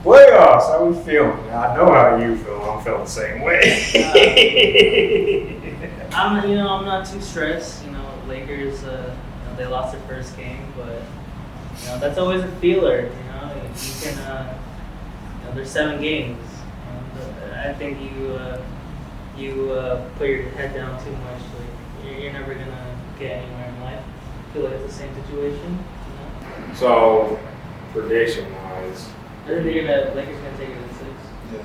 Playoffs, how we feeling? I know how you feel. I'm feeling the same way. I'm not too stressed. Lakers, they lost their first game, but that's always a feeler. You can, there's 7 games. I think you put your head down too much. Like you're never gonna get anywhere in life. I feel like it's the same situation. So, prediction-wise, I think Lakers gonna take it in 6. yeah.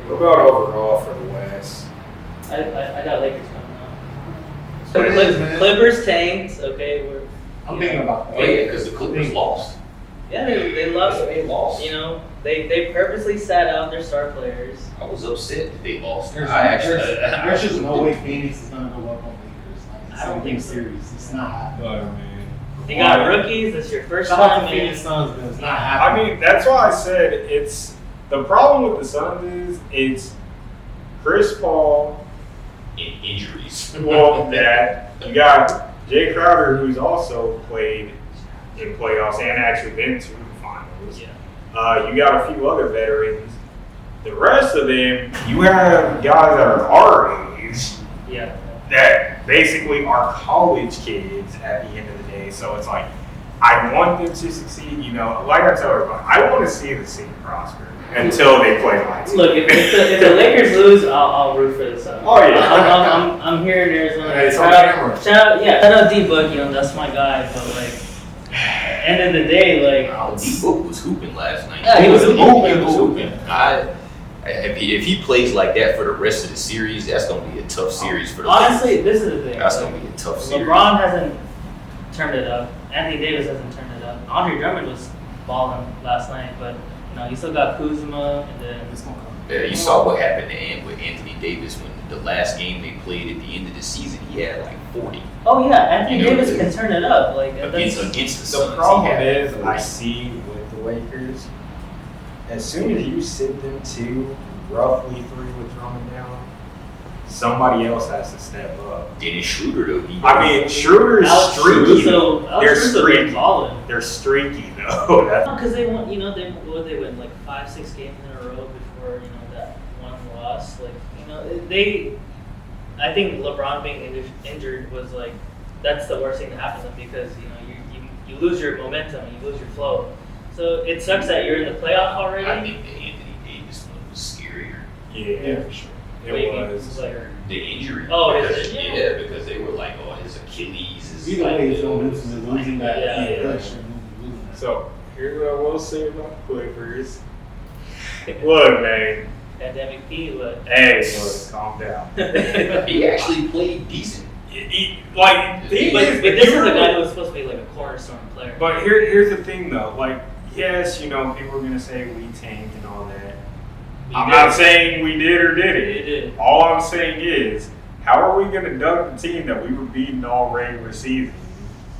What about overall for the West? I got Lakers coming out. Clippers tanked. Okay, I'm thinking about that. Oh yeah, because the Clippers lost. Yeah, they lost. They lost. They purposely sat out their star players. I was upset that they lost. There's just no way Phoenix is gonna go up on Lakers. Like, I don't think so. Series. It's not happening. Oh, man. You got rookies. That's your first Shout out time. to Phoenix Suns, but it's not I happening. mean, that's why I said it's the problem with the Suns is it's Chris Paul. Injuries. Well, that you got Jay Crowder, who's also played in playoffs and actually been to the finals. Yeah. You got a few other veterans. The rest of them, you have guys that are our age Yeah. that basically are college kids at the end of the day. So it's like, I want them to succeed. Like I tell everybody, I want to see the city prosper until they play my team. Look, if the Lakers lose, I'll root for the Suns. Oh, yeah. I'm here in Arizona. It's on camera. Shout out D-Book. That's my guy. But end of the day, D-Book was hooping last night. Yeah, he was hooping. If he plays like that for the rest of the series, that's going to be a tough series for the honestly, Lakers. this is the thing. That's going to be a tough series. LeBron hasn't turned it up. Anthony Davis hasn't turned it up. Andre Drummond was balling last night, but you still got Kuzma, and then It's gonna come. Yeah, you saw what happened with Anthony Davis when the last game they played at the end of the season. He had like 40 oh yeah, Anthony Davis can turn it up. against the Suns. The problem He had is, 40. I see with the Lakers, as soon as you sit them 2, roughly 3 with Drummond down, somebody else has to step up. Dennis Schroeder though. Schroeder's streaky. They're streaky. balling. They're streaky though. Because they won, they win like 5-6 games in a row before that one loss. I think LeBron being injured was that's the worst thing to happen to them because you lose your momentum, you lose your flow. So it sucks that you're in the playoff already. I think the Anthony Davis one was scarier. Yeah, for sure. it was. The injury. Oh, because, is it? Yeah, because they were like, oh, his Achilles is Either way, it's gonna do some losing that Yeah. pressure. So here's what I will say about the Clippers. Look, man. Pandemic P, look. Hey, look, calm down. He actually played decent. But this is a guy who was supposed to be like a cornerstone player. But here's the thing though, yes, people are gonna say we tanked and all that. I'm not saying we did or didn't. We did. All I'm saying is, how are we gonna dunk the team that we were beating all regular season?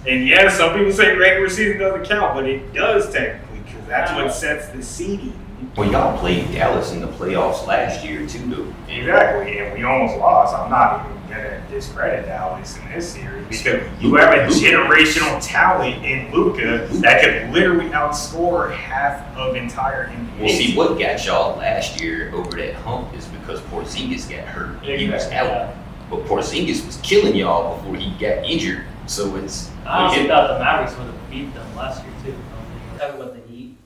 And yes, some people say regular season doesn't count, but it does technically because that's what sets the seeding. Well, y'all played Dallas in the playoffs last year too, though. Exactly, and we almost lost. I'm not even gonna discredit Dallas in this series because you have a generational talent in Luka that could literally outscore half of entire NBA. Well, see, what got y'all last year over that hump is because Porzingis got hurt. He was out. But Porzingis was killing y'all before he got injured. So it's... I honestly thought the Mavericks would have beat them last year, too. Talking about the Heat.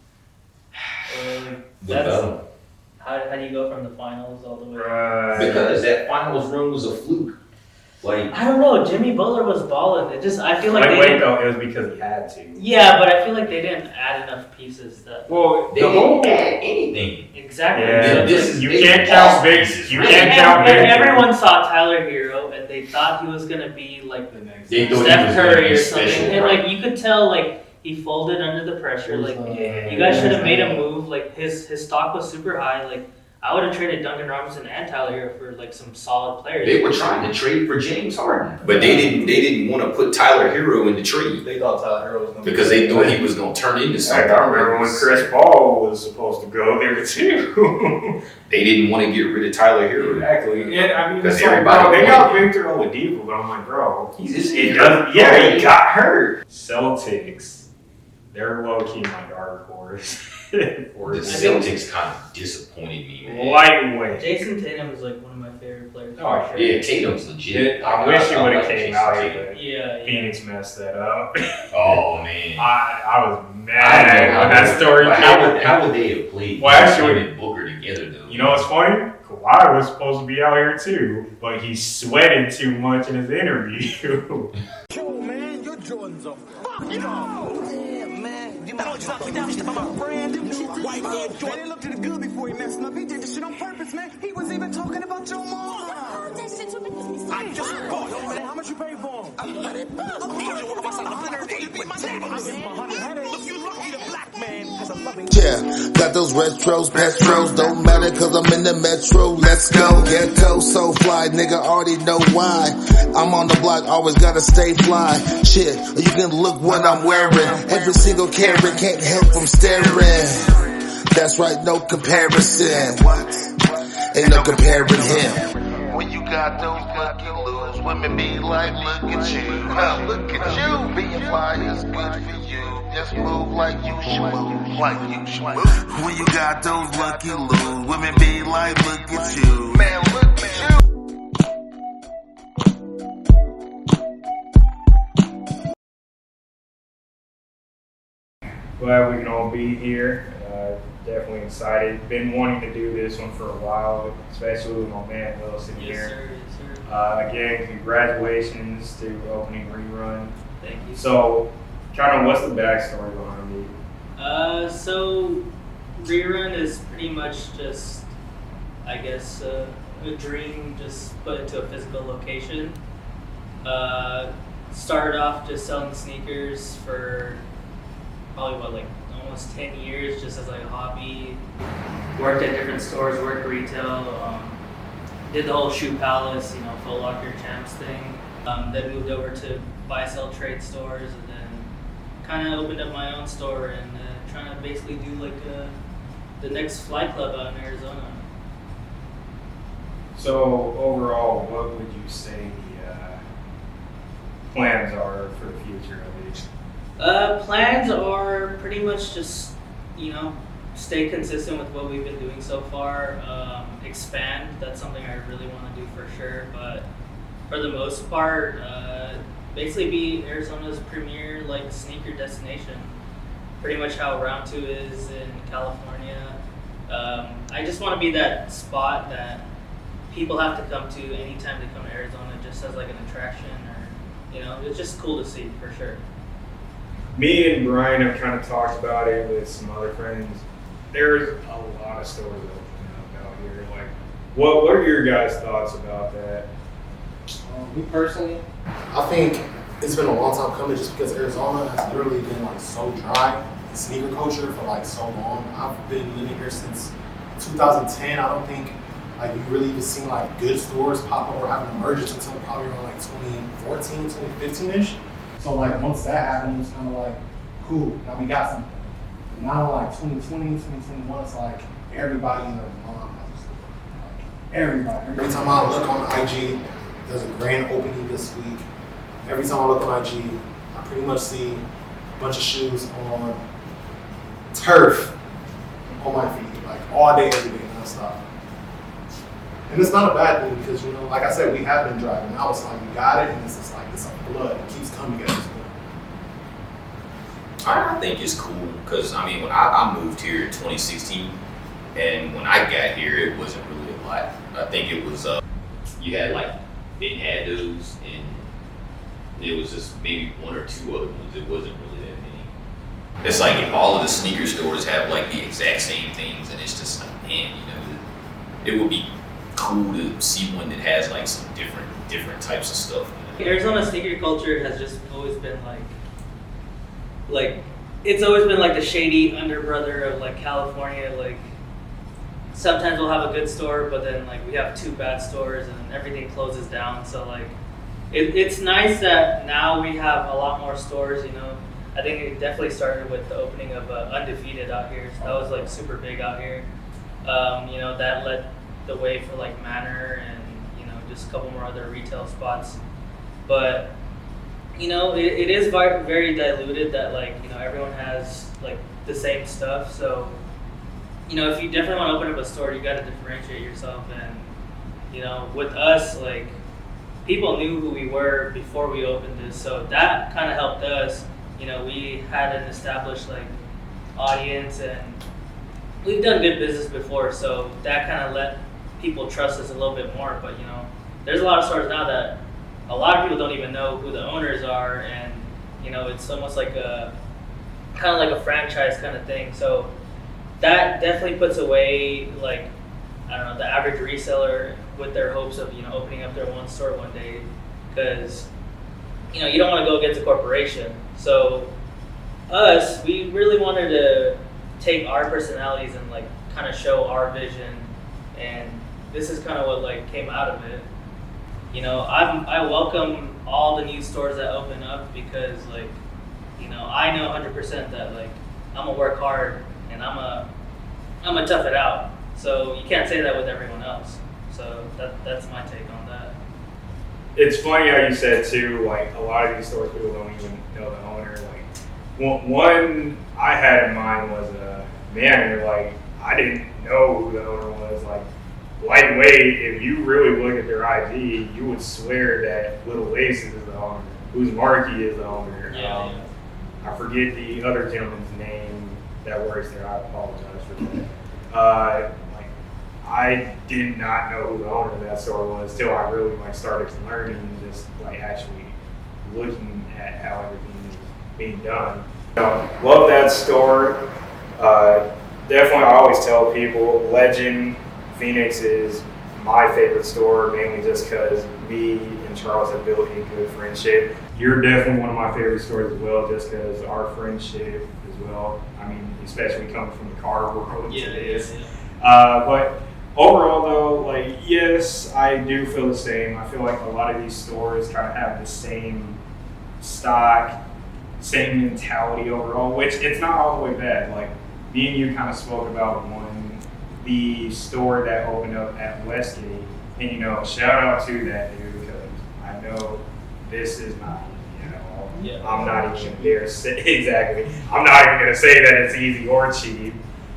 How do you go from the finals all the way? Because that finals run was a fluke. I don't know. Jimmy Butler was balling. I feel like it was because he had to. Yeah, but I feel like they didn't add enough pieces that. Well, they didn't add anything. Exactly. Yeah, you can't count big. You can't count big. Everyone saw Tyler Hero, and they thought he was gonna be like the next Steph Curry or something, and you could tell he folded under the pressure. You guys should have made a move. His stock was super high. I would have traded Duncan Robinson and Tyler Hero for some solid players. They were trying to trade for James Harden, but they didn't want to put Tyler Hero in the trade. They thought Tyler Hero was going to because they thought he was going to turn into something. I remember when Chris Paul was supposed to go there too. They didn't want to get rid of Tyler Hero. Exactly. And because they got Victor Oladipo, but I'm like, bro, he got hurt. Celtics, they're low key my dark horse. The Celtics kind of disappointed me, man. Lightweight. Jason Tatum is like one of my favorite players. Oh, for sure. Yeah, Tatum's legit. I wish he would have like came Jason out Tatum. here, but Yeah. Phoenix messed that up. Oh man. I was I don't mad know when that story but came. how would they have played Well, actually- him and Booker together though? You know what's funny? Kawhi was supposed to be out here too, but he sweated too much in his interview. Yo, man, your Jordans are fucking off. Yeah, man. You know, it's not brand new white Air Jordan. They looked at the good before he messed up. He did this shit on purpose, man. He was even talking about your mom. I just bought them, man. How much you pay for them? $100. You lucky the black man has a loving. Yeah, got those retros, petros, don't matter cause I'm in the metro, let's go. Ghetto, so fly, nigga already know why. I'm on the block, always gotta stay fly. Shit, you can look what I'm wearing. Every single carrot can't help from staring. That's right, no comparison. Ain't no comparing him. When you got those lucky lose, women be like, look at you. Look at you. Being fly is good for you. Just move like you should move, like you should move. When you got those lucky lose, women be like, look at you. Man, look at you. Glad we can all be here. Definitely excited. Been wanting to do this one for a while, especially with my man Wilson Yes, here. sir. Yes, sir. Again, congratulations to opening Rerun. Thank you. So, kind of what's the backstory behind it? So Rerun is pretty much just, I guess, a dream just put into a physical location. Started off just selling sneakers for probably almost 10 years just as like a hobby. Worked at different stores, worked retail, did the whole Shoe Palace, Foot Locker, Champs thing. Then moved over to buy, sell, trade stores, and then kind of opened up my own store and trying to basically do like the next fly club out in Arizona. So, overall, what would you say the plans are for the future of these? Plans are pretty much just, stay consistent with what we've been doing so far. Expand, that's something I really want to do for sure. But for the most part, basically be Arizona's premier sneaker destination. Pretty much how Round 2 is in California. I just want to be that spot that people have to come to anytime they come to Arizona, just as like an attraction, or it's just cool to see for sure. Me and Brian have kind of talked about it with some other friends. There's a lot of stores opening up out here. What are your guys' thoughts about that? Me personally, I think it's been a long time coming just because Arizona has literally been so dry in sneaker culture for so long. I've been living here since 2010. I don't think you really even seen good stores pop up or have an emergence until probably around 2014, 2015-ish. So once that happened, it was kind of cool. Now we got something. Now 2020, 2021, it's everybody and their mom has a store. Everybody. Every time I look on IG, there's a grand opening this week. Every time I look on IG, I pretty much see a bunch of shoes on turf on my feet, all day, every day, nonstop. And it's not a bad thing because, like I said, we have been driving. Now it's you got it, and it's just it's a blood. It keeps coming at this point. I think it's cool because when I moved here in 2016, and when I got here, it wasn't really a lot. I think it was you had Ben had those, and there was just maybe one or two other ones. It wasn't really that many. It's if all of the sneaker stores have the exact same things, and it's just man, it would be cool to see one that has some different types of stuff. Arizona sneaker culture has just always been it's always been the shady underbrother of California. Sometimes we'll have a good store, but then we have two bad stores and everything closes down. So it's nice that now we have a lot more stores. I think it definitely started with the opening of Undefeated out here. So that was super big out here. That led the way for Manor and just a couple more other retail spots. But it is very diluted that everyone has the same stuff. So, you know, if you definitely want to open up a store, you got to differentiate yourself. And, you know, with us, like, people knew who we were before we opened this. So that kind of helped us. You know, we had an established, like, audience, and we've done good business before. So that kind of let people trust us a little bit more. But, you know, there's a lot of stores now that a lot of people don't even know who the owners are. And, you know, it's almost like a kind of like a franchise kind of thing. So that definitely puts away, like, I don't know, the average reseller with their hopes of, you know, opening up their one store one day, because, you know, you don't want to go against a corporation. So us, we really wanted to take our personalities and, like, kind of show our vision, and this is kind of what, like, came out of it. You know, I welcome all the new stores that open up, because, like, you know, I know 100% that, like, I'm gonna work hard and I'm gonna tough it out. So you can't say that with everyone else. So that's my take on that. It's funny how you said too, like, a lot of these stores people don't even know the owner. Like, one I had in mind was a manager. Like, I didn't know who the owner was. Like, lightweight, if you really look at their ID, you would swear that Little Laces is the owner, whose Markey is the owner. Yeah. I forget the other gentleman's name that works there. I apologize for that. Like, I did not know who the owner of that store was till I really, like, started learning and just, like, actually looking at how everything is being done. Love that store. Definitely, I always tell people, Legend Phoenix is my favorite store, mainly just because me and Charles have built a good friendship. You're definitely one of my favorite stores as well, just because our friendship as well. I mean, especially coming from the car world to this. But overall, though, like, yes, I do feel the same. I feel like a lot of these stores kind of have the same stock, same mentality overall, which it's not all the way bad. Like, me and you kind of spoke about the store that opened up at Westgate, and, you know, shout out to that dude, because I know this is not easy at all. Yeah. I'm not even there to say, exactly. I'm not even going to say that it's easy or cheap,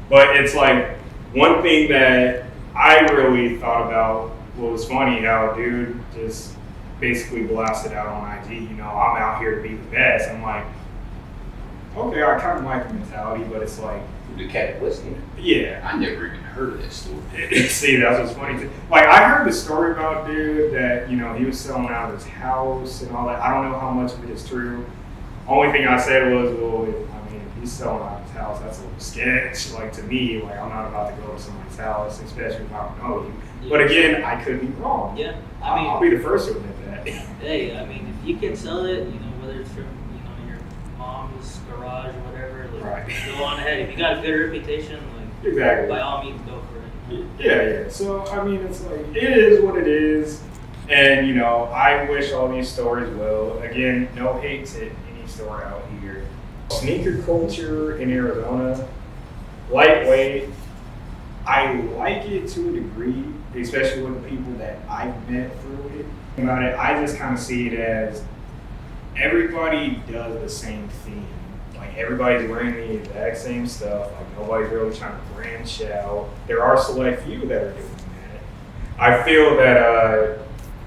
but it's like one thing that I really thought about was funny how dude just basically blasted out on IG, you know, I'm out here to be the best. I'm like, okay, I kind of like the mentality, but it's like, The cat at Westgate? yeah. I never even heard of that story. See, that's what's funny too. Like, I heard the story about dude that, you know, he was selling out his house and all that. I don't know how much of it is true. Only thing I said was, well, if he's selling out his house, that's a little sketch. Like, to me, like, I'm not about to go to somebody's house, especially if I don't know you. Yeah. But again, I could be wrong. Yeah, I'll be the first to admit that. hey, I mean, if you can sell it, you know, whether it's from, you know, your mom's garage or whatever, like, Right. go on ahead. If you got a good reputation, like, Exactly. by all means, go for it. Yeah. So, I mean, it's like, it is what it is. And, you know, I wish all these stores well. Again, no hate to any store out here. Sneaker culture in Arizona, lightweight. I like it to a degree, especially with the people that I've met through it. About it, I just kind of see it as everybody does the same thing. Like, everybody's wearing the exact same stuff. Like, nobody's really trying to branch out. There are select few that are doing that. I feel that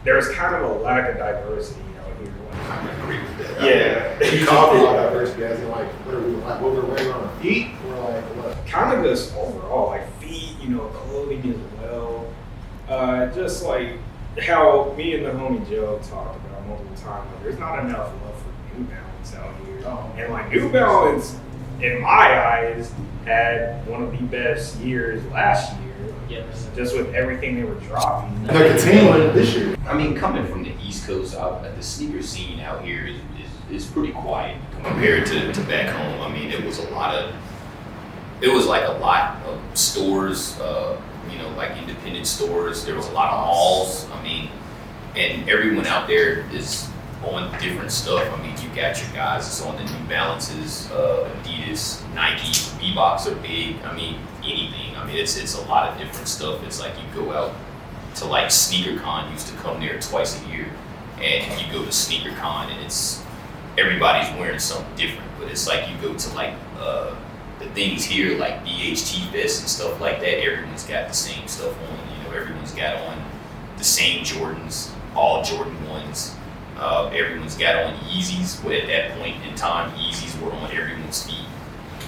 there's kind of a lack of diversity out here. I agree with that. Yeah. You call it like diversity, as in, like, what we're wearing on our feet, or like what? Kind of just overall, like feet, you know, clothing as well. Just like how me and the homie Joe talked about multiple times, like, there's not enough love for New Balance out here. Oh. And, like, New Balance, in my eyes, had one of the best years last year. Yes. Just with everything they were dropping. They're continuing this year. I mean, coming from the East Coast, the sneaker scene out here is pretty quiet compared to back home. I mean, it was like a lot of stores, you know, like independent stores. There was a lot of malls. I mean, and everyone out there is on different stuff. I mean, you got your guys that's on the New Balances, Adidas, Nike, Reeboks are big. I mean, anything. I mean, it's a lot of different stuff. It's like you go out to, like, SneakerCon, used to come there twice a year, and you go to SneakerCon and it's everybody's wearing something different. But it's like you go to, like, the the things here like BHT Fest and stuff like that, everyone's got the same stuff on. You know, everyone's got on the same Jordans, all Jordan 1s. Everyone's got on Yeezys. But at that point in time, Yeezys were on everyone's feet.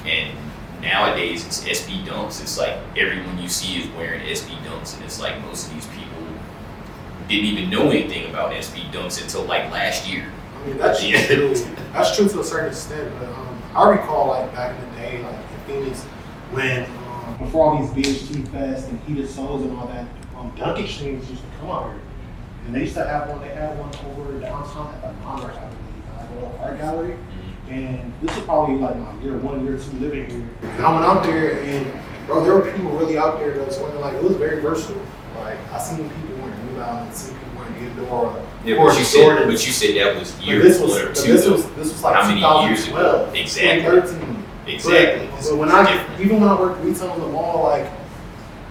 And nowadays, it's SB Dunks. It's like everyone you see is wearing SB Dunks, and it's like most of these people didn't even know anything about SB Dunks until like last year. I mean, that's true. That's true to a certain extent, but I recall like back in the day, like in Phoenix, when before all these BHT Fest and heated souls and all that, Dunk Exchange used to come out here, and they used to have one. They had one over downtown at the Monarch, I believe, like a little art gallery. And this was probably like my year 1, year 2 living here. And I went out there, and bro, there were people really out there that was wearing like, it was very versatile. Like I seen people wearing New Balance, seen people wearing Eudora. Yeah, but you said that was year 1 or 2. This was like how many years ago? 2012, Exactly. 2013. Exactly. So when even when I worked retail in the mall, like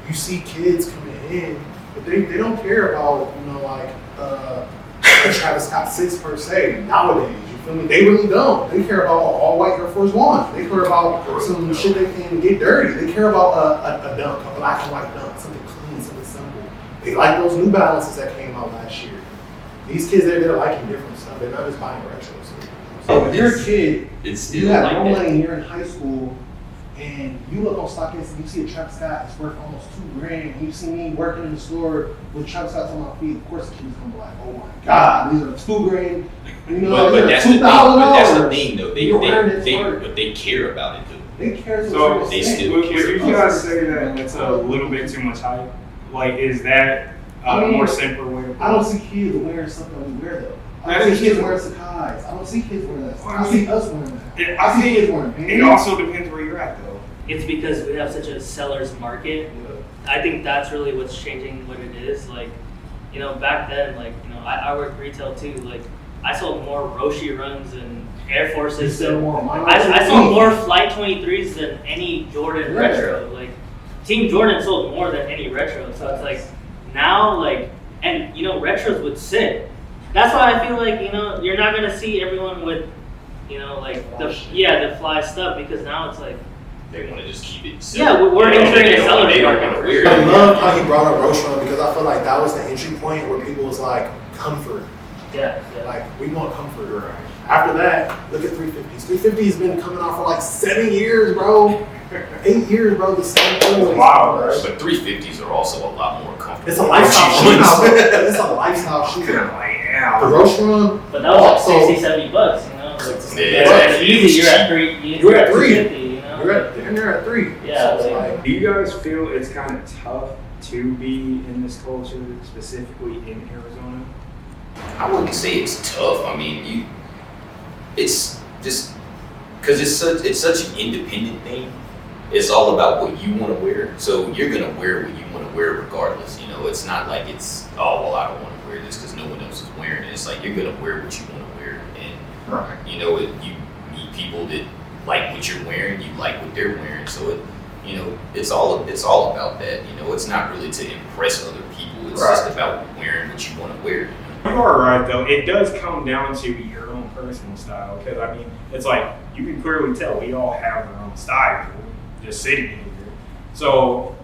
you see kids coming in, but they don't care about like Travis Scott 6 per se nowadays. You feel me? They really don't. They care about all white Air Force One. They care about some shit they can get dirty. They care about a dunk, a black and white dunk, something clean, something simple. They like those New Balances that came out last year. These kids, they're liking different stuff. They're not just buying retros. So if you're a kid, it's still you have like no that. money, you're in high school, and you look on StockX and you see a Travis Scott is worth almost $2,000, and you see me working in the store with Travis Scott on my feet. Of course, the kids gonna be like, "Oh my God, these are $2,000." You know, but that's the thing. But that's the thing, though. But they care about it, though. they care. So they still would care you about guys say that it's a little bit too much hype? Like, is that a more simpler way of I don't see kids wearing stuff that we wear though. I That don't is see kids true. wearing Sakai's. I don't see kids wearing that. Well, I see us wearing that. I I see think kids wearing pants. it also depends where you're at, though. It's because we have such a seller's market. I think that's really what's changing what it is. Like, back then, like, I worked retail too. Like, I sold more Roshi runs and Air Forces. You sell more I sold more Flight 23s than any Jordan retro. Like, Team Jordan sold more than any retro. So it's like, now, like, and, retros would sit. That's why I feel like, you're not going to see everyone with, like, the fly stuff, because now it's like, They want to just keep it. yeah, we're entering a seller's They don't want market. to wear I it. love how you brought up Roshan because I feel like that was the entry point where people was like, comfort. Yeah. Like, we want comfort. Right. After that, look at 350s. 350's been coming out for like 7 years, bro. 8 years, bro. The same thing. Wow, bro. But 350s are also a lot more comfortable. It's a lifestyle shoe now. It's a lifestyle shoe. Like, yeah. The Roshan. But that was like also- $60, $70, Yeah, It's easy, you're at 3. You're at 3. 250, You're at 3. Yeah, So it's like- like, Do you guys feel it's kind of tough to be in this culture, specifically in Arizona? I wouldn't say it's tough. I mean, it's just because it's such an independent thing. It's all about what you want to wear. So you're gonna wear what you want to wear regardless. It's not like it's I don't want to wear this because no one else is wearing it. It's like you're gonna wear what you want to wear, and you meet people that like what you're wearing. You like what they're wearing. So it's all about that. It's not really to impress other people. It's just about wearing what you want to wear. You are right, though. It does come down to your own personal style. Because, I mean, it's like, you can clearly tell we all have our own style just sitting in here. So,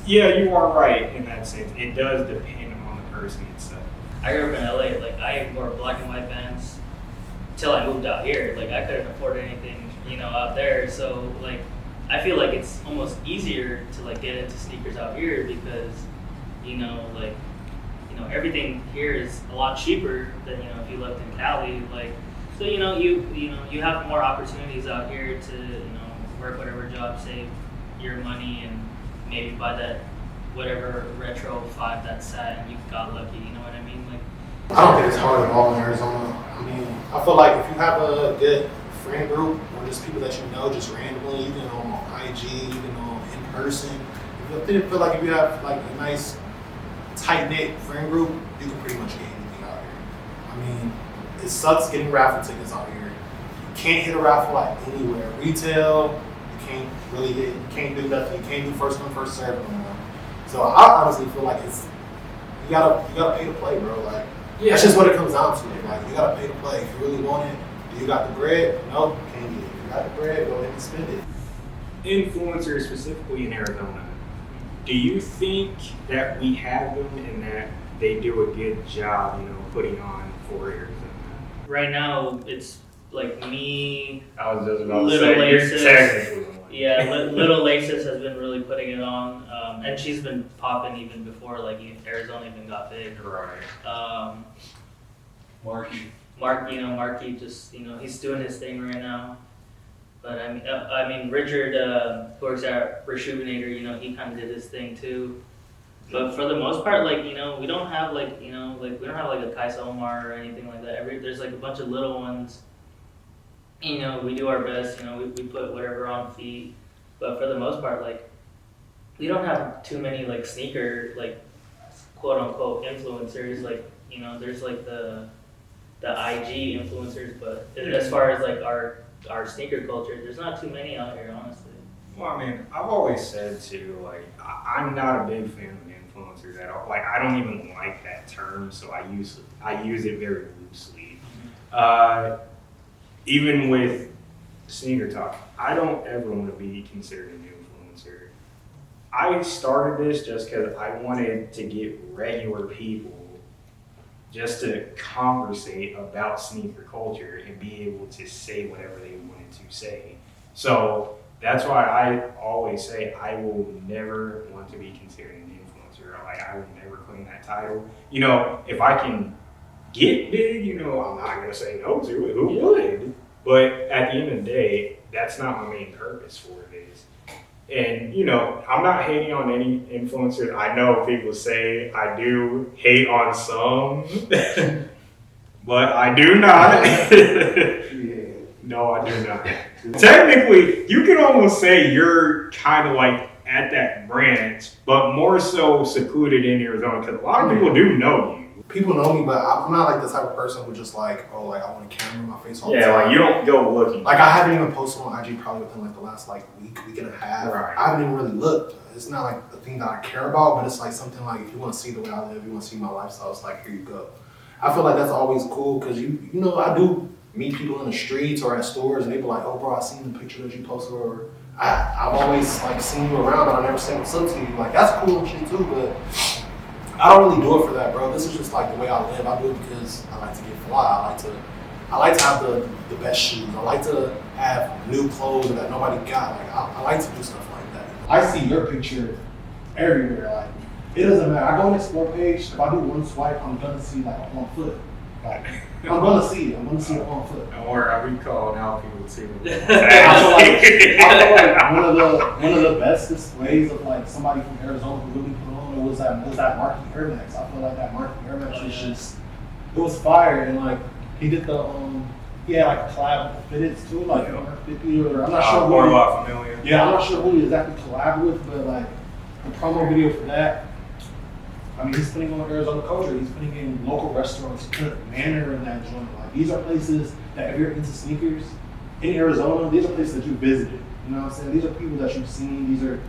yeah, you are right in that sense. It does depend on the person itself. I grew up in LA. Like, I wore black and white Vans till I moved out here. Like, I couldn't afford anything, out there. So, like, I feel like it's almost easier to, like, get into sneakers out here because, everything here is a lot cheaper than, if you lived in Cali. Like, so, you have more opportunities out here to, work whatever job, save your money, and maybe buy that whatever retro 5 that's sat and you got lucky. You know what I mean? Like, I don't think it's hard at all in Arizona. I mean, I feel like if you have a good friend group or just people that just randomly, you can know them on IG, you can know them in person. I feel like if you have like a nice tight-knit friend group, you can pretty much get anything out here. I mean, it sucks getting raffle tickets out here. You can't hit a raffle like anywhere. Retail, you can't do nothing. You can't do first come, first serve anymore. So I honestly feel like you gotta pay to play, bro. Like, that's just what it comes down to. Like, you gotta pay to play. If you really want it, do you got the bread? No, can't get it. If you got the bread, go ahead and spend it. influencers specifically in Arizona, do you think that we have them and that they do a good job, putting on for Arizona? Right now, it's like me. I was just about to Little say, you're Laces. technically one. Yeah, Little Laces has been really putting it on, and she's been popping even before like Arizona even got big. Right. Marky just he's doing his thing right now. But I mean Richard, who works at Rejuvenator, he kind of did his thing too. But for the most part, like we don't have like we don't have like a Kaisa Omar or anything like that. There's like a bunch of little ones. We do our best. We put whatever on feet. But for the most part, like we don't have too many like sneaker like quote unquote influencers. Like there's like the IG influencers, but as far as like our sneaker culture, there's not too many out here, honestly. Well, I mean, I've always said too, like, I'm not a big fan of influencers at all. Like, I don't even like that term, so I use it very loosely. Even with Sneaker Talk, I don't ever want to be considered an influencer. I started this just because I wanted to get regular people just to conversate about sneaker culture and be able to say whatever they wanted to say. So that's why I always say I will never want to be considered an influencer. Like, I will never claim that title. If I can get big, I'm not going to say no to it. Who would? But at the end of the day, that's not my main purpose for this. And, I'm not hating on any influencers. I know people say I do hate on some, but I do not. No, I do not. Technically, you can almost say you're kind of like at that branch, but more so secluded in Arizona because a lot of people do know you. People know me, but I'm not like the type of person who just like, I want a camera in my face all the time. Yeah, like you don't go looking. Like I haven't even posted on IG probably within like the last like week and a half. Right. I haven't even really looked. It's not like the thing that I care about, but it's like something like if you want to see the way I live, you want to see my lifestyle, it's like here you go. I feel like that's always cool because I do meet people in the streets or at stores and they be like, oh bro, I seen the picture that you posted, or I've always like seen you around but I never said what's up to you. Like that's cool and shit too, but I don't really do it for that, bro. This is just like the way I live. I do it because I like to get fly. I like to have the best shoes. I like to have new clothes that nobody got. Like I like to do stuff like that. I see your picture everywhere. Like it doesn't matter. I go on the explore page. If I do one swipe, I'm gonna see like a on foot. Like I'm gonna see it. I'm gonna see it on foot. Don't worry, I'll be calling out people to see what I feel like one of the best displays of like somebody from Arizona who really put on was that Marky Air Max. I feel like that Marky Air Max was just it was fire, and like he did the he had like a collab with the Fitteds too, like 50 or I'm not sure. More about familiar. Yeah, I'm not sure who he exactly collabed with, but like the promo video for that. I mean, he's putting on Arizona culture. He's putting in local restaurants. He put manner in that joint. Like these are places that if you're into sneakers in Arizona, these are places that you visited. You know what I'm saying? These are people that you've seen. These are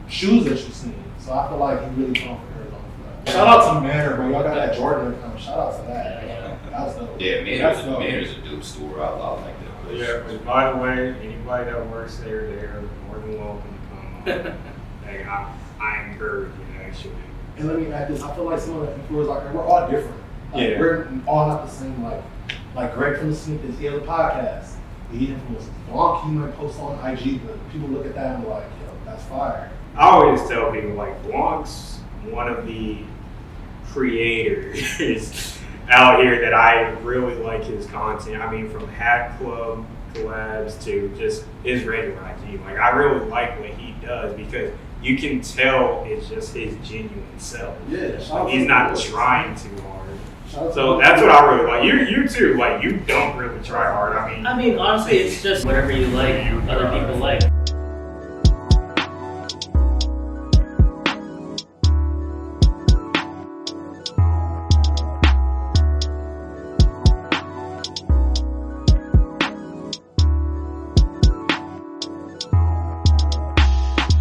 shoes that you've seen. So I feel like he really come for Arizona for that. Shout out to Manor, bro. Y'all got that Jordan account. Shout out to that. Yeah. That's dope. Yeah, That's dope. Manor's a dope store. I like that. Yeah, but by the way, anybody that works there, they're more than welcome to come on. Like, I encourage you actually. And let me add this. I feel like some of the influencers out there, we're all different. Like, Yeah. We're all not the same. Like Greg from the Sneakers, he has a podcast. He influences. Blanc, he might post on IG, but people look at that and be like, yo, that's fire. I always tell people, like, Blanc's one of the creators out here that I really like his content. I mean, from Hat Club collabs to just his regular IG. Like, I really like what he does because you can tell it's just his genuine self. Yeah, Like, he's not trying too hard. So that's what I really like. You too. Like, you don't really try hard. I mean, honestly, it's just whatever you like, other people like.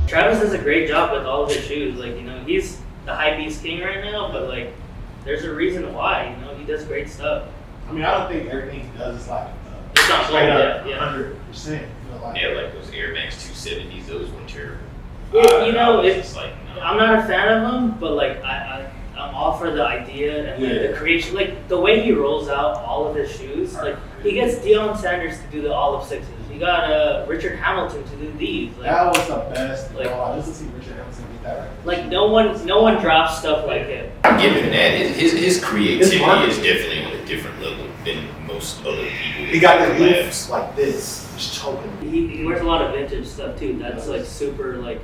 Travis does a great job with all of his shoes. Like, he's the hypebeast king right now, but like, there's a reason why. He does great stuff. I mean, I don't think everything he does is like It's not straight gold, up yeah. 100%. You know But like, Yeah, like those Air Max 270s, those were terrible. You know, it's it's just like, no. I'm not a fan of him, but like I'm all for the idea and like, the creation. Like the way he rolls out all of his shoes, like he gets Deion Sanders to do the all of sixes. He got Richard Hamilton to do these. Like, that was the best. Like, just to see Richard Hamilton get that right. like no one drops stuff like him. Give him that. His creativity is definitely on a different level than most other people. He got the labs. moves like this, just choking. He wears a lot of vintage stuff too. That's like super like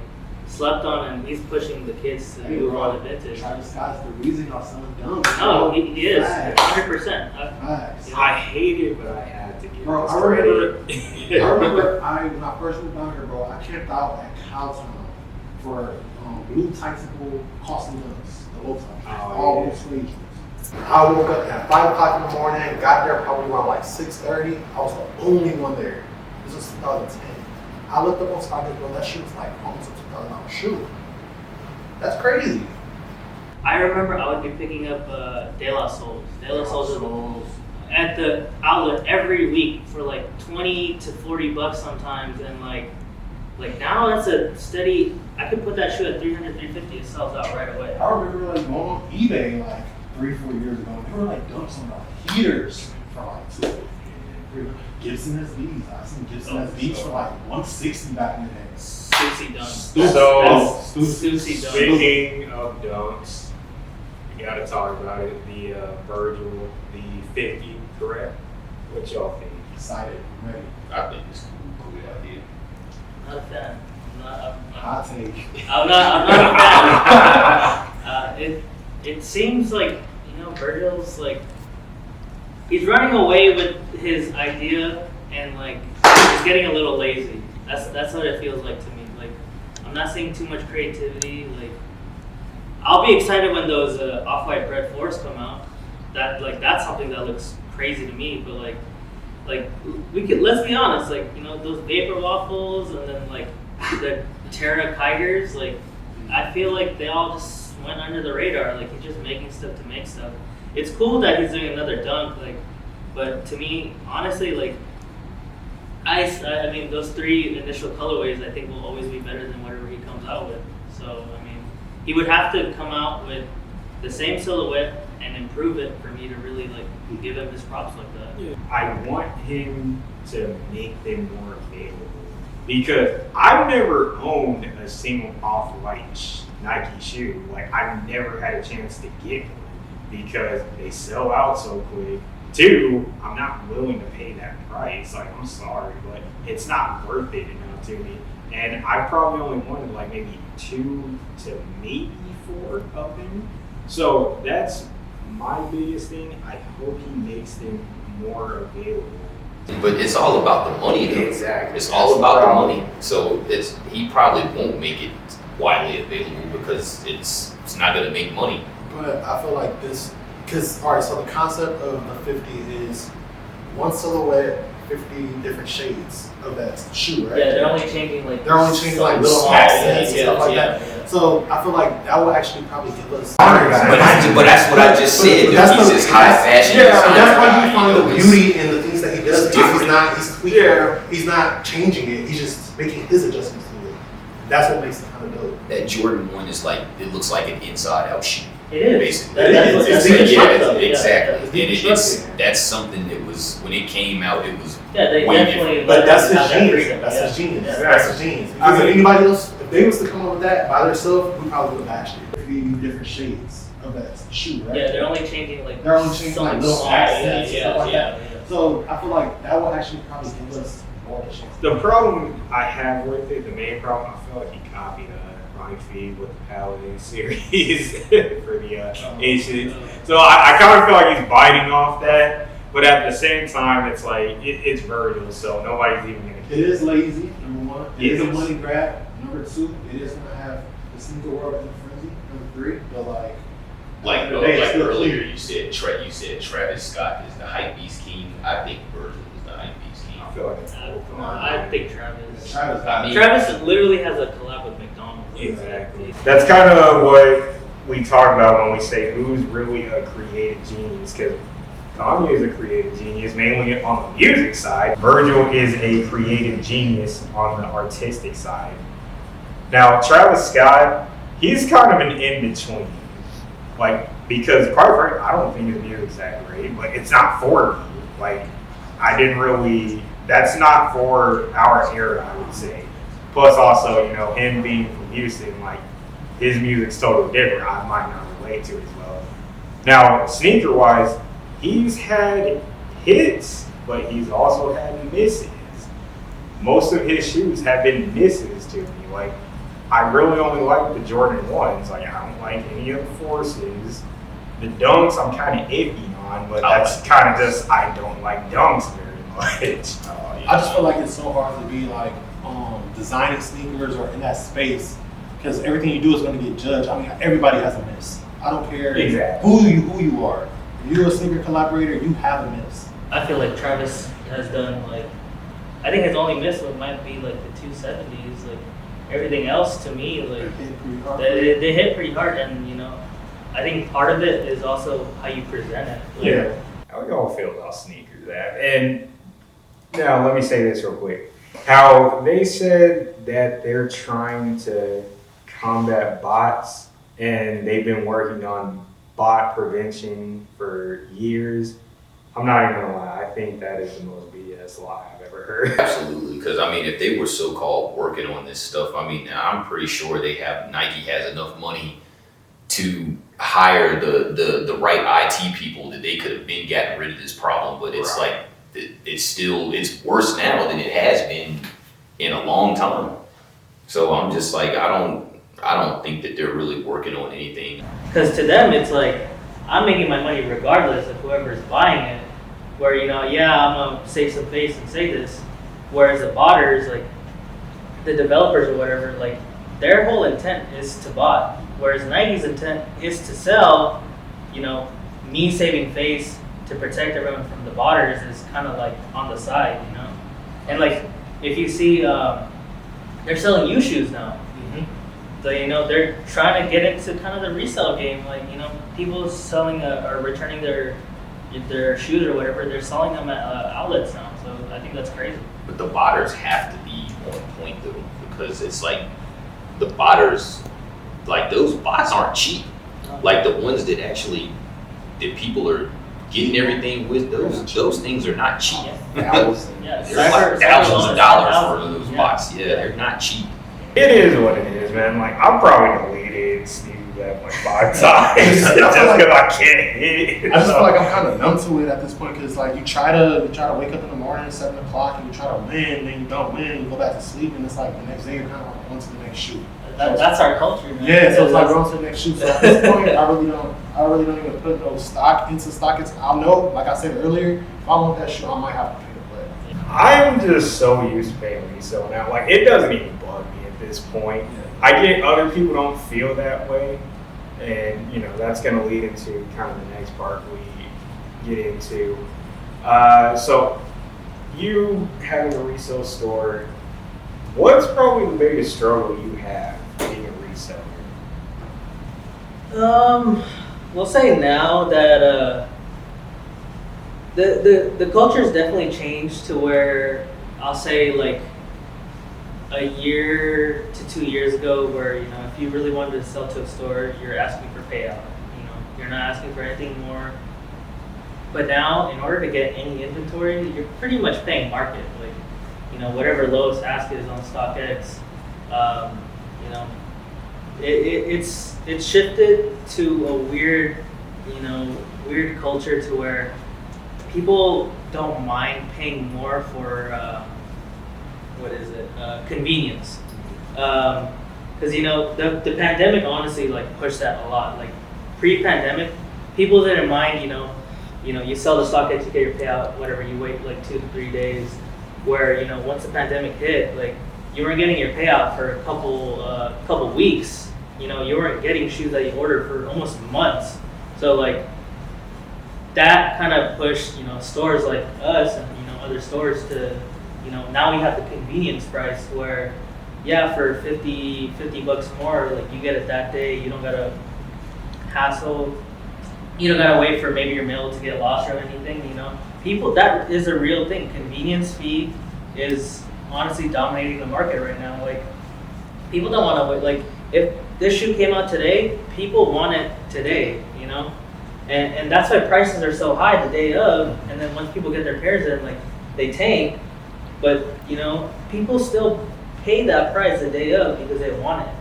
slept on, and he's pushing the kids to do a lot of vintage. Travis Scott's the reason y'all selling dumb. No, he is Facts. 100%. Facts. I hate it, but I had to give Bro, this I remember, credit. I remember when I first moved down here, bro, I camped out at Cowtown for blue Tactical costing us the low top, all blue suede shoes. I woke up at 5 o'clock in the morning, got there probably around like 6:30. I was the only one there. This was 2010. I looked up on StockX, bro, that shoe was like almost a $2,000 shoe. That's crazy. I remember I would be picking up De La Soul's. De La Soul's at the outlet every week for like 20 to 40 bucks sometimes, and like now that's a steady. I could put that shoe at 300, 350. It sells out right away. I remember like going on eBay like 3-4 years ago. They were like dumping some heaters for like $250. Gibson SBs. I seen Gibson SBs for like $160 back in the day. Stussy done. So, Stussy done. speaking of dunks, we gotta talk about it. The Virgil, the 50, correct? What y'all think? Excited, ready. I think it's cool idea. Not a fan. Hot take. I'm not a fan. It seems like, you know, Virgil's like, he's running away with his idea, and like he's getting a little lazy. That's what it feels like to me. Like I'm not seeing too much creativity. Like I'll be excited when those off-white bread floors come out. That's something that looks crazy to me. But like we could, let's be honest. Like, you know, those vapor waffles, and then like the Terra Kigers. Like I feel like they all just went under the radar. Like he's just making stuff to make stuff. It's cool that he's doing another dunk, like, but to me, honestly, like, I mean, those 3 initial colorways, I think, will always be better than whatever he comes out with. So, I mean, he would have to come out with the same silhouette and improve it for me to really, like, give him his props like that. Yeah. I want him to make them more available, because I've never owned a single off-white Nike shoe. Like, I've never had a chance to get one, because they sell out so quick. 2, I'm not willing to pay that price. Like, I'm sorry, but it's not worth it enough to me. And I probably only wanted like maybe 2 to maybe 4 of them. So that's my biggest thing. I hope he makes them more available. But it's all about the money, though. Exactly. It's all about the money. So he probably won't make it widely available because it's not going to make money. But I feel like this, because, all right, so the concept of the 50 is one silhouette, 50 different shades of that shoe, right? Yeah, they're only changing like little small accents and details, stuff like yeah, that. yeah. So I feel like that will actually probably give us. But that's what I just said. He's this high fashion. Yeah, and that's why guy, you find the beauty in the things that he does. He's tweaking. Yeah. He's not changing it. He's just making his adjustments to it. That's what makes it kind of dope. That Jordan 1 is like, it looks like an inside-out shoe. It is. Basically. That's Exactly. And that's something that was, when it came out, it was they way definitely. different. But that's his have that genius. freedom, That's yeah. his genius. Yeah. That's his genius. Because if anybody else, if they was to come up with that by themselves, we probably would have bashed it. 50 different shades of that shoe, right? Yeah, they're only changing like. They're only changing like little small, accents and stuff like yeah. that. So I feel like that will actually probably give us more of a chance. The problem I have with it, the main problem, I feel like he copied Ronnie Feed with the Paladin series for the Asians. So I kind of feel like he's biting off that, but at the same time, it's like, it's Virgil, so nobody's even going to. It is lazy, number 1. It is a Yes. money grab. Number 2, it is going to have the sneaker world in a frenzy. Number 3, but Like today it's still earlier, clear. you said Travis Scott is the hype beast king. I think Virgil is the hype beast king. I feel like it's I think Travis. I mean, Travis literally has a collab with McDonald's. Exactly. That's kind of what we talk about when we say who's really a creative genius, because Kanye is a creative genius, mainly on the music side. Virgil is a creative genius on the artistic side. Now, Travis Scott, he's kind of an in-between. Like, because quite frankly, I don't think his music's that great, but it's not for me. Like, I didn't really, that's not for our era, I would say. Plus also, you know, him being from Houston, like, his music's totally different. I might not relate to it as well. Now, sneaker-wise, he's had hits, but he's also had misses. Most of his shoes have been misses to me. Like, I really only like the Jordan 1s. Like, I don't like any of the Forces. The Dunks, I'm kind of iffy on, but that's kind of just, I don't like Dunks very much. I just feel like it's so hard to be like designing sneakers or in that space because everything you do is going to get judged. I mean, everybody has a miss. I don't care who you are. If you're a sneaker collaborator, you have a miss. I feel like Travis has done like, I think his only miss might be like the 270s. Like everything else to me, like they hit pretty hard, and you know, I think part of it is also how you present it. Like, yeah. How y'all feel about sneakers? And now let me say this real quick. How they said that they're trying to combat bots, and they've been working on bot prevention for years. I'm not even gonna lie, I think that is the most BS lie I've ever heard. Absolutely, because I mean, if they were so-called working on this stuff, I mean, I'm pretty sure Nike has enough money to hire the right IT people that they could have been getting rid of this problem. But it's like it's worse now than it has been in a long time. So I'm just like, I don't think that they're really working on anything. Because to them, it's like, I'm making my money regardless of whoever's buying it. Where, you know, yeah, I'm going to save some face and say this. Whereas the botters, like, the developers or whatever, like, their whole intent is to bot. Whereas Nike's intent is to sell, you know, me saving face to protect everyone from the botters is kind of like on the side, you know? And like, if you see, they're selling U shoes now. So, you know, they're trying to get into kind of the resale game. Like, you know, people selling or returning their shoes or whatever, they're selling them at outlets now. So I think that's crazy. But the botters have to be on point though, because it's like the botters, like those bots aren't cheap. Like the ones that people are getting everything with, those things are not cheap. Thousands. Yeah, They're like thousands of dollars for those bots. Yeah, they're not cheap. It is what it is, man. Like, I'm probably deleted Steve that like 5 times just because I can't hit it. I just feel like I'm kind of numb to it at this point because like you try to wake up in the morning at 7 o'clock and you try to win, then you don't win, you go back to sleep, and it's like the next day you're kind of like on to the next shoot. That's our culture, man. Yeah, so it's like we're on to the next shoot. So at this point, I really don't even put no stock into stock. I'll know, like I said earlier, if I want that shoe, I might have to pay to play. I'm just so used to paying resale now. Like, it doesn't even bug me at this point. I get other people don't feel that way, and you know that's going to lead into kind of the next part we get into. So, you having a resale store, what's probably the biggest struggle you have being a reseller? We'll say now that the culture's definitely changed to where I'll say like a year to 2 years ago, where you know if you really wanted to sell to a store, you're asking for payout. You know, you're not asking for anything more. But now, in order to get any inventory, you're pretty much paying market. Like, you know, whatever lowest ask is on StockX, you know, it's shifted to a weird culture to where people don't mind paying more for convenience. Because you know the pandemic honestly like pushed that a lot. Like pre-pandemic, people didn't mind. You know, you sell the StockX, you get your payout, whatever. You wait like 2 to 3 days. Where you know once the pandemic hit, like you weren't getting your payout for a couple weeks. You know, you weren't getting shoes that you ordered for almost months. So like that kind of pushed stores like us and other stores to now we have the convenience price where for 50 bucks more, like you get it that day. You don't gotta hassle. you don't gotta wait for maybe your mail to get lost or anything. You know, people, that is a real thing. Convenience fee is honestly dominating the market right now. Like, people don't want to wait. Like, if this shoe came out today, people want it today. You know, and that's why prices are so high the day of. And then once people get their pairs in, like, they tank. But you know, people still pay that price the day of because they want it.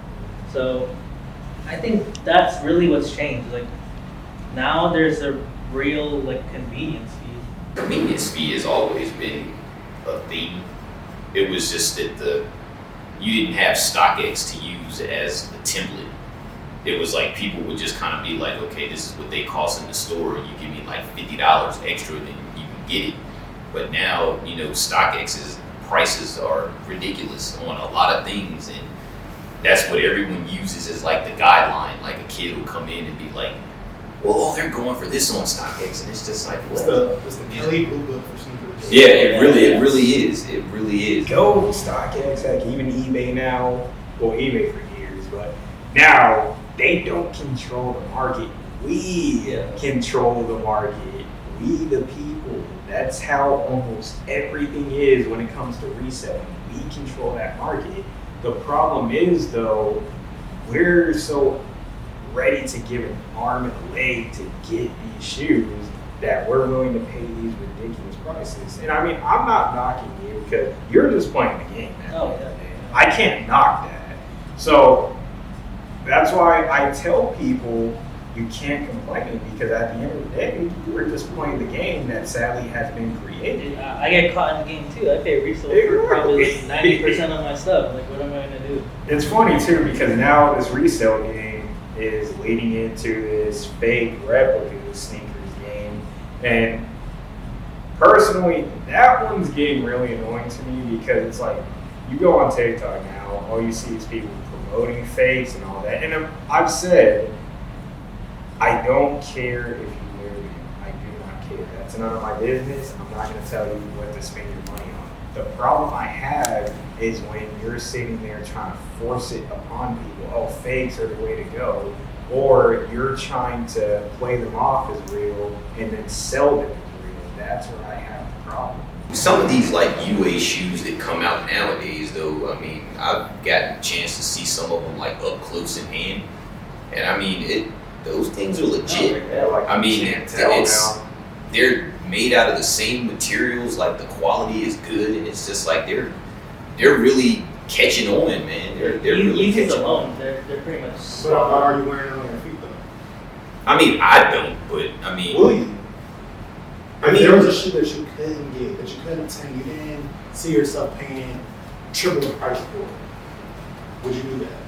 So I think that's really what's changed. Like, now there's a real like convenience fee. Convenience fee has always been a thing. It was just that you didn't have StockX to use as a template. It was like people would just kind of be like, okay, this is what they cost in the store. You give me like $50 extra, then you can get it. But now, you know, StockX's prices are ridiculous on a lot of things, and that's what everyone uses as like the guideline. Like, a kid will come in and be like, well, they're going for this on StockX, and it's just like, It's the Kelly Blue Book for sneakers. yeah, it really is. It really is. Go StockX, like even eBay now. Well, eBay for years, but now they don't control the market. We control the market. We the people. That's how almost everything is when it comes to reselling. We control that market. The problem is, though, we're so ready to give an arm and a leg to get these shoes that we're willing to pay these ridiculous prices. And I mean, I'm not knocking you because you're just playing the game, man. Oh yeah. I can't knock that. So that's why I tell people you can't complain, because at the end of the day, we're just playing the game that sadly has been created. I get caught in the game too. I pay resale for probably like 90% of my stuff. Like, what am I gonna do? It's funny too, because now this resale game is leading into this fake replica sneakers game, and personally, that one's getting really annoying to me, because it's like, you go on TikTok now, all you see is people promoting fakes and all that, and I've said, I don't care if you wear them. I do not care. That's none of my business. I'm not going to tell you what to spend your money on. The problem I have is when you're sitting there trying to force it upon people. Oh, fakes are the way to go. Or you're trying to play them off as real and then sell them as real. That's where I have the problem. Some of these like UA shoes that come out nowadays, though, I mean, I've gotten a chance to see some of them like up close in hand, and I mean, those things are legit. I mean, they're made out of the same materials. Like, the quality is good, and it's just like they're really catching on, man. They're really catching on. They're pretty much. So why are you wearing them on your feet though? I mean, I don't, but I mean, Will you? I If mean, there was a shoe that you couldn't get, that you couldn't obtain, you didn't see yourself paying triple the price for it, would you do that?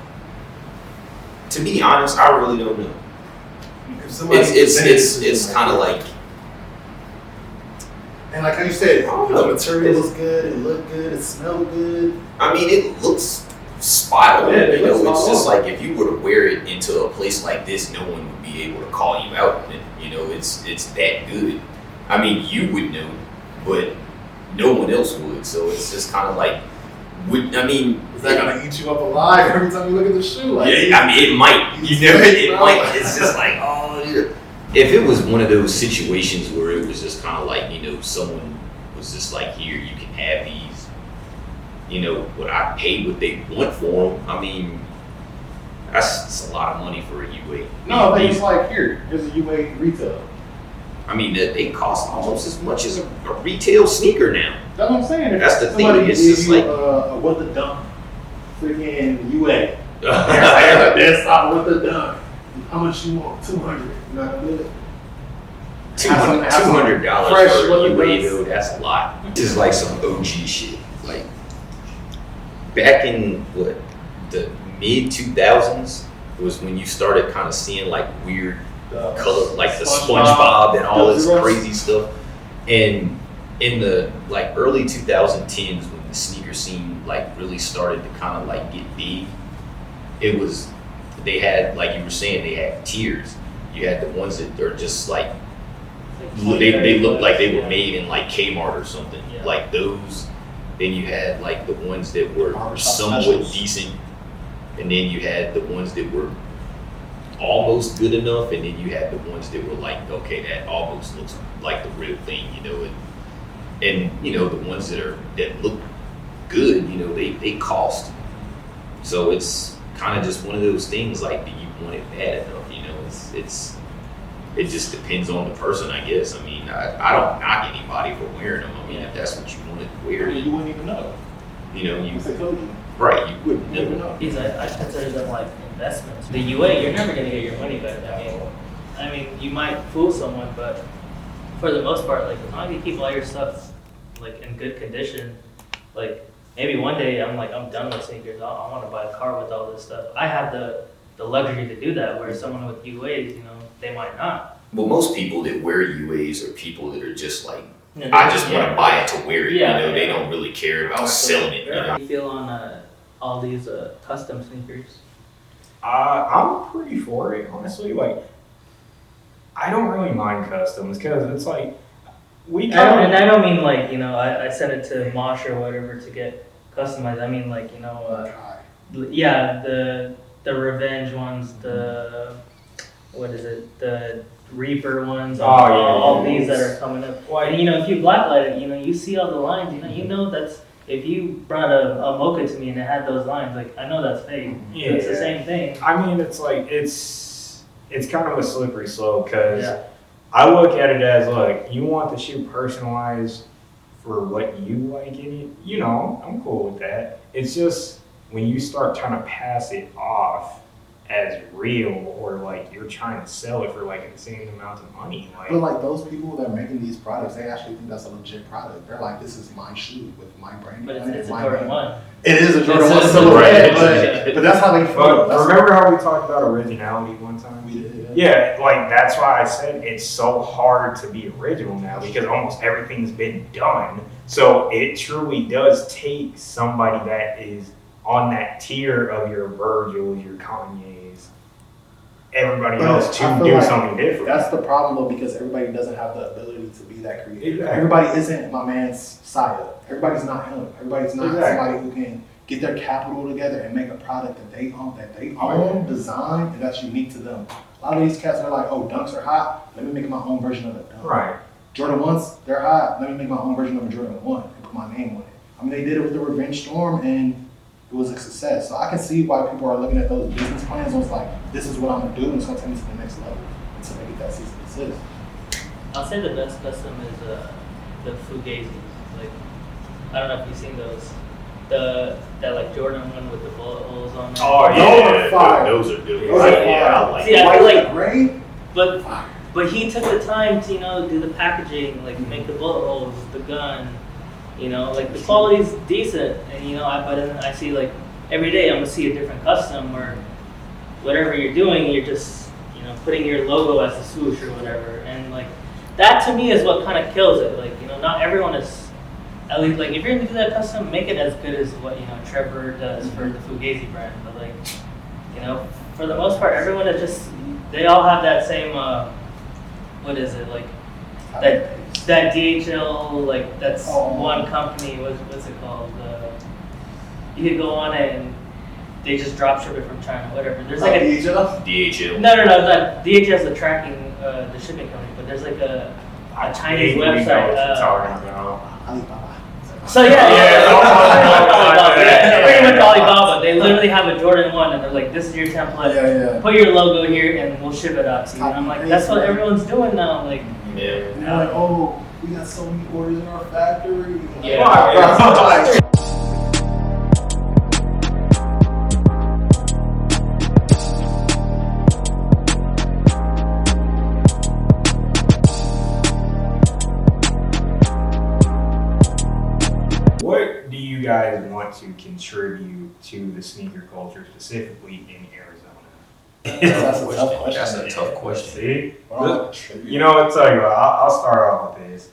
to be honest, I really don't know. If somebody It's kind of like, and like how you said, I don't the know. material is good, it looked good, it smelled good. I mean, it looks spot on. Yeah, it You know, looks it's spot just on. like, if you were to wear it into a place like this, no one would be able to call you out on it. You know, it's that good. I mean, you would know, but no one else would. So it's just kind of like, Is that gonna eat you up alive every time you look at the shoe? Like, yeah, I mean, it might. You know, it might. It's just like, oh, yeah. If it was one of those situations where it was just kind of like, you know, someone was just like, here, you can have these, you know, would I pay what they want for them? I mean, that's a lot of money for a UA. No, but it's like, here's a UA retail. I mean, they cost almost as much as a retail sneaker now. That's what I'm saying. That's the thing, Somebody it's gave just you like- a what the dunk, freaking UA. That's not what the dunk. How much you want? 200. You know what I mean? $200 Fresh for a What the UA, Dunks. though, that's a lot. This is like some OG shit. Like, back in, what, the mid-2000s was when you started kind of seeing like weird color, like the SpongeBob and all this crazy stuff. And in the like early 2010s, when the sneaker scene like really started to kind of like get big, it was, they had, like you were saying, they had tiers. You had the ones that are just like, they looked like they were made in like Kmart or something, Yeah. like those. Then you had like the ones that were somewhat Specials. decent, and then you had the ones that were almost almost good enough, and then you had the ones that were like, okay, that almost looks like the real thing, you know, and you know, the ones that look good, you know, they cost. So it's kind of just one of those things, like, do you want it bad enough? You know, it just depends on the person, I guess. I mean, I don't knock anybody for wearing them. I mean, if that's what you want to wear, You wouldn't even know. you know, What's the code? right, you wouldn't Never know. know. These I consider them like investments. The UA, you're never gonna get your money back. I mean, you might fool someone, but for the most part, like as long as you keep all your stuff like in good condition, like maybe one day I'm done with sneakers. I want to buy a car with all this stuff. I have the luxury to do that, whereas someone with UAs, you know, they might not. Well, most people that wear UAs are people that are just like, You know, I just want to buy it to wear it. Yeah, you know, yeah. they don't really care about selling it. You know? How do you feel on all these custom sneakers? I'm pretty for it, honestly. Like, I don't really mind customs because it's like I don't mean like, you know, I sent it to Mosh or whatever to get customized. I mean like, you know, yeah, the revenge ones, the what is it, the Reaper ones, all these that are coming up. And you know, if you blacklight it, you know, you see all the lines. You know that's, if you brought a mocha to me and it had those lines, like I know that's fake. Yeah. It's the same thing. I mean, it's like it's kind of a slippery slope because Yeah. I look at it as, look, you want the shoe personalized for what you like in it. You know, I'm cool with that. It's just when you start trying to pass it off as real, or like you're trying to sell it for like insane amounts of money. But like those people that are making these products, they actually think that's a legit product. They're like, this is my shoe with my brand. But on it, it's a my Jordan brand. 1. It is a Jordan It's 1 a silhouette, silhouette. but that's how they feel. But That's- remember how we talked about originality one time? We did, Yeah, like that's why I said it's so hard to be original now because almost everything's been done. So it truly does take somebody that is on that tier of your Virgils, your Kanyes, everybody But else I to feel do like something different. That's the problem though, because everybody doesn't have the ability to be that creative. Exactly. Everybody isn't my man's Saya. Everybody's not him. Everybody's not Exactly. somebody who can get their capital together and make a product that they own, design, and that's unique to them. A lot of these cats are like, oh, dunks are hot. Let me make my own version of a dunk. Right. Jordan 1s, they're hot. Let me make my own version of a Jordan 1 and put my name on it. I mean, they did it with the Revenge Storm, and it was a success. So I can see why people are looking at those business plans and it's like, this is what I'm gonna do, and it's gonna take me to the next level until they get that cease and desist. I'll say the best custom is the Fugazis. Like, I don't know if you've seen those. That like Jordan 1 with the bullet holes on it. Oh Those yeah, are fire. Those are good. Those are Yeah, I fire. like See, I it. feel White like- and gray, But fire. but he took the time to, you know, do the packaging, like make the bullet holes, the gun, you know, like the quality's decent. And you know, but then I see like every day I'm gonna see a different custom or whatever you're doing, you're just, you know, putting your logo as a swoosh or whatever. And like that to me is what kind of kills it. Like, you know, not everyone is, at least like if you're gonna do that custom, make it as good as what, you know, Trevor does for the Fugazi brand. But like, you know, for the most part, everyone is just, they all have that same what is it, like that DHL, like that's one company. What's it called? You could go on it and they just drop ship it from China, whatever. There's like a DHL. no, that DHL is the tracking, the shipping company, but there's like a Chinese We know what website. you're talking about. Alibaba. So yeah, pretty much Alibaba. They literally have a Jordan 1 and they're like, this is your template. Yeah. Put your logo here and we'll ship it out to you. And I'm like, that's what everyone's doing now. Like, Yeah. And they're like, oh, we got so many orders in our factory. Yeah. Like, What do you guys want to contribute to the sneaker culture, specifically in Arizona? That's a tough question. That's a tough question. See? Well, You know what, tell you what, I'll start off with this.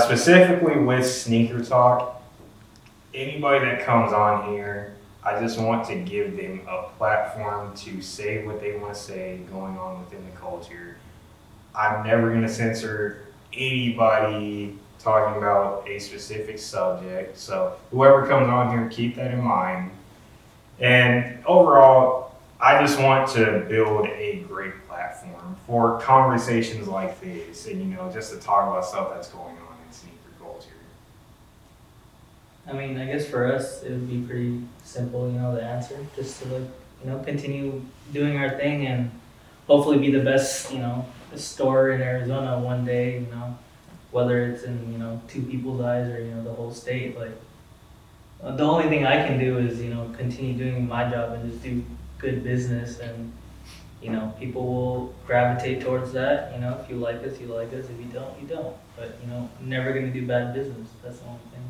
Specifically with Sneaker Talk, anybody that comes on here, I just want to give them a platform to say what they want to say going on within the culture. I'm never going to censor anybody talking about a specific subject, so whoever comes on here, keep that in mind. And overall, I just want to build a great platform for conversations like this, and just to talk about stuff that's going on in sneaker culture. I mean, I guess for us, it would be pretty simple, the answer. Just to, continue doing our thing and hopefully be the best, store in Arizona one day, whether it's in, two people's eyes or, the whole state. Like, the only thing I can do is, continue doing my job and just do good business, and, people will gravitate towards that. If you like us, you like us. If you don't, you don't. But, never gonna do bad business. That's the only thing.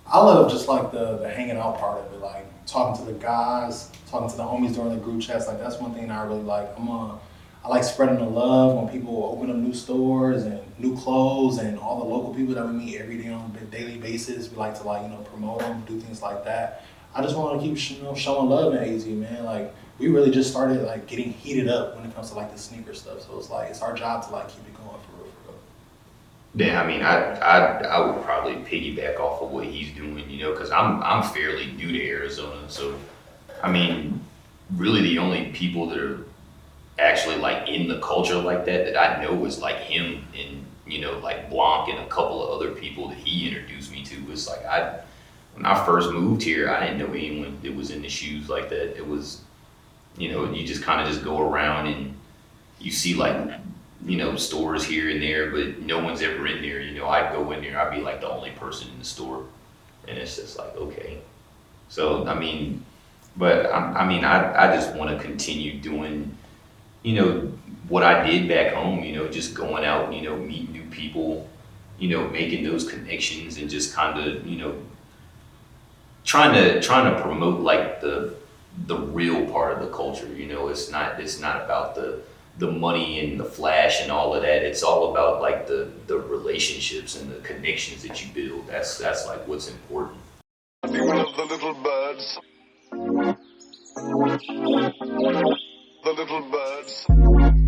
I love just like the hanging out part of it, like talking to the guys, talking to the homies during the group chats. Like that's one thing that I really like. I like spreading the love when people open up new stores and new clothes, and all the local people that we meet every day on a daily basis. We like to promote them, do things like that. I just want to keep showing love in AZ, man. Like we really just started getting heated up when it comes to the sneaker stuff. So it's our job to keep it going for real. Yeah, I mean, I would probably piggyback off of what he's doing, because I'm fairly new to Arizona. So, I mean, really the only people that are actually in the culture like that I know is him and Blanc and a couple of other people that he introduced me to. Was when I first moved here, I didn't know anyone that was in the shoes like that. It was, you just kind of just go around and you see stores here and there, but no one's ever in there. I'd go in there, I'd be the only person in the store, and it's just okay. So I mean, but I just want to continue doing, what I did back home. Just going out, meeting new people, making those connections, and just kind of, trying to promote the real part of the culture. It's not about the money and the flash and all of that. It's all about the relationships and the connections that you build. That's what's important. Be one of the little birds. The little birds.